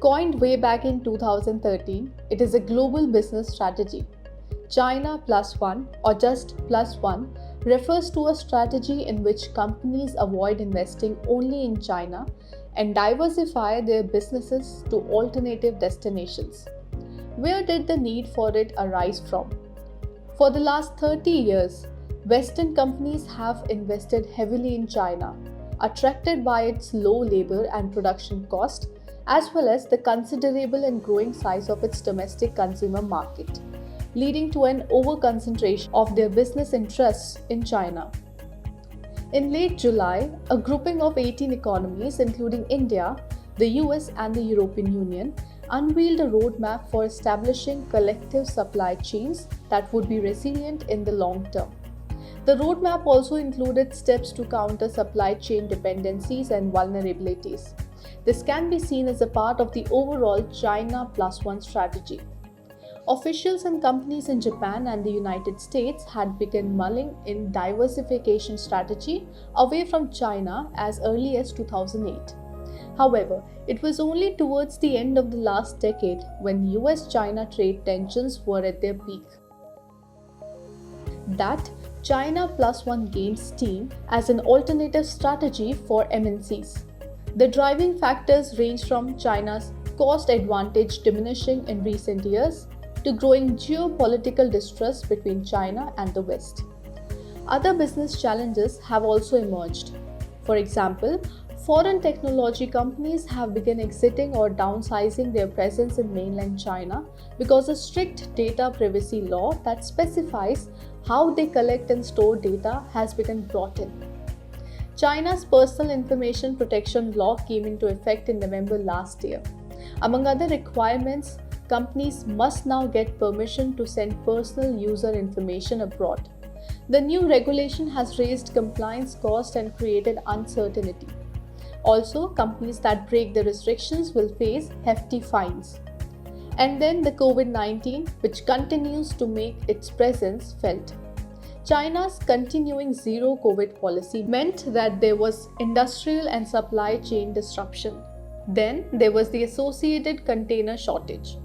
Coined way back in 2013, it is a global business strategy. China Plus One, or just Plus One, refers to a strategy in which companies avoid investing only in China and diversify their businesses to alternative destinations. Where did the need for it arise from? For the last 30 years, Western companies have invested heavily in China, attracted by its low labor and production cost, as well as the considerable and growing size of its domestic consumer market, leading to an over-concentration of their business interests in China. In late July, a grouping of 18 economies, including India, the US, and the European Union, unveiled a roadmap for establishing collective supply chains that would be resilient in the long term. The roadmap also included steps to counter supply chain dependencies and vulnerabilities. This can be seen as a part of the overall China Plus One strategy. Officials and companies in Japan and the United States had begun mulling in diversification strategy away from China as early as 2008. However, it was only towards the end of the last decade when US-China trade tensions were at their peak that China Plus One gained steam as an alternative strategy for MNCs. The driving factors range from China's cost advantage diminishing in recent years to growing geopolitical distrust between China and the West. Other business challenges have also emerged. For example, foreign technology companies have begun exiting or downsizing their presence in mainland China because a strict data privacy law that specifies how they collect and store data has been brought in. China's Personal Information Protection Law came into effect in November last year. Among other requirements, companies must now get permission to send personal user information abroad. The new regulation has raised compliance costs and created uncertainty. Also, companies that break the restrictions will face hefty fines. And then the COVID-19, which continues to make its presence felt. China's continuing zero COVID policy meant that there was industrial and supply chain disruption. Then there was the associated container shortage.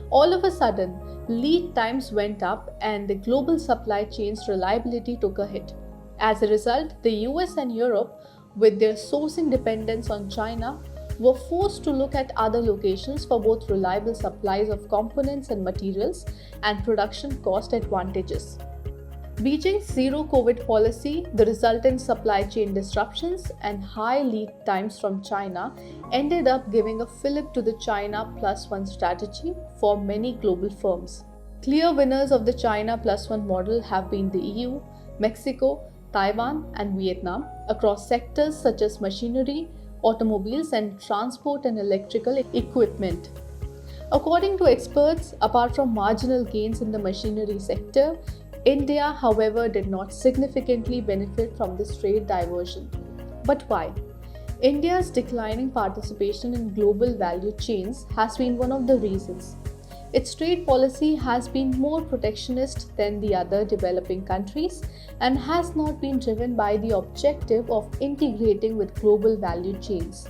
All of a sudden, lead times went up and the global supply chain's reliability took a hit. As a result, the US and Europe, with their sourcing dependence on China, were forced to look at other locations for both reliable supplies of components and materials and production cost advantages. Beijing's zero COVID policy, the resultant supply chain disruptions, and high lead times from China ended up giving a fillip to the China Plus One strategy for many global firms. Clear winners of the China Plus One model have been the EU, Mexico, Taiwan, and Vietnam across sectors such as machinery, automobiles, and transport and electrical equipment. According to experts, apart from marginal gains in the machinery sector, India, however, did not significantly benefit from this trade diversion. But why? India's declining participation in global value chains has been one of the reasons. Its trade policy has been more protectionist than the other developing countries and has not been driven by the objective of integrating with global value chains.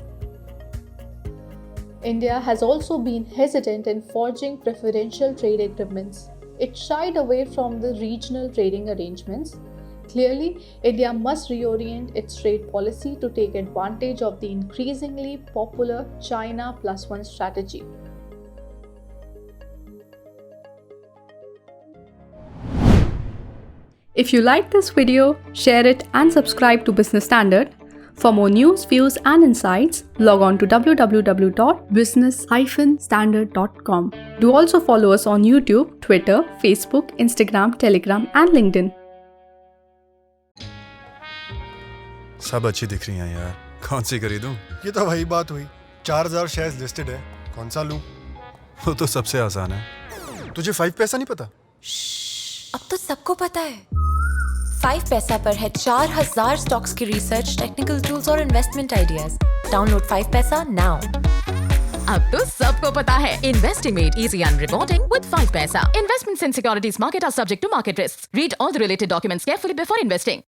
India has also been hesitant in forging preferential trade agreements. It shied away from the regional trading arrangements. Clearly, India must reorient its trade policy to take advantage of the increasingly popular China Plus One strategy. If you liked this video, share it and subscribe to Business Standard. For more news, views and insights, log on to www.business-standard.com. Do also follow us on YouTube, Twitter, Facebook, Instagram, Telegram and LinkedIn. सब अच्छी दिख रही हैं यार, कौन सी खरीदूं? ये तो वही बात हुई, 4000 शेयर्स लिस्टेड है, कौन सा लूं? वो तो सबसे आसान है। तुझे 5 पैसा नहीं पता? अब तो सबको पता है। 5 पैसा पर है 4000 स्टॉक्स की रिसर्च, टेक्निकल टूल्स और इन्वेस्टमेंट आइडियाज। डाउनलोड 5 पैसा नाउ। अब तो सबको पता है, investing made easy and rewarding with 5 paisa. Investments in securities market are subject to market risks. Read all the related documents carefully before investing.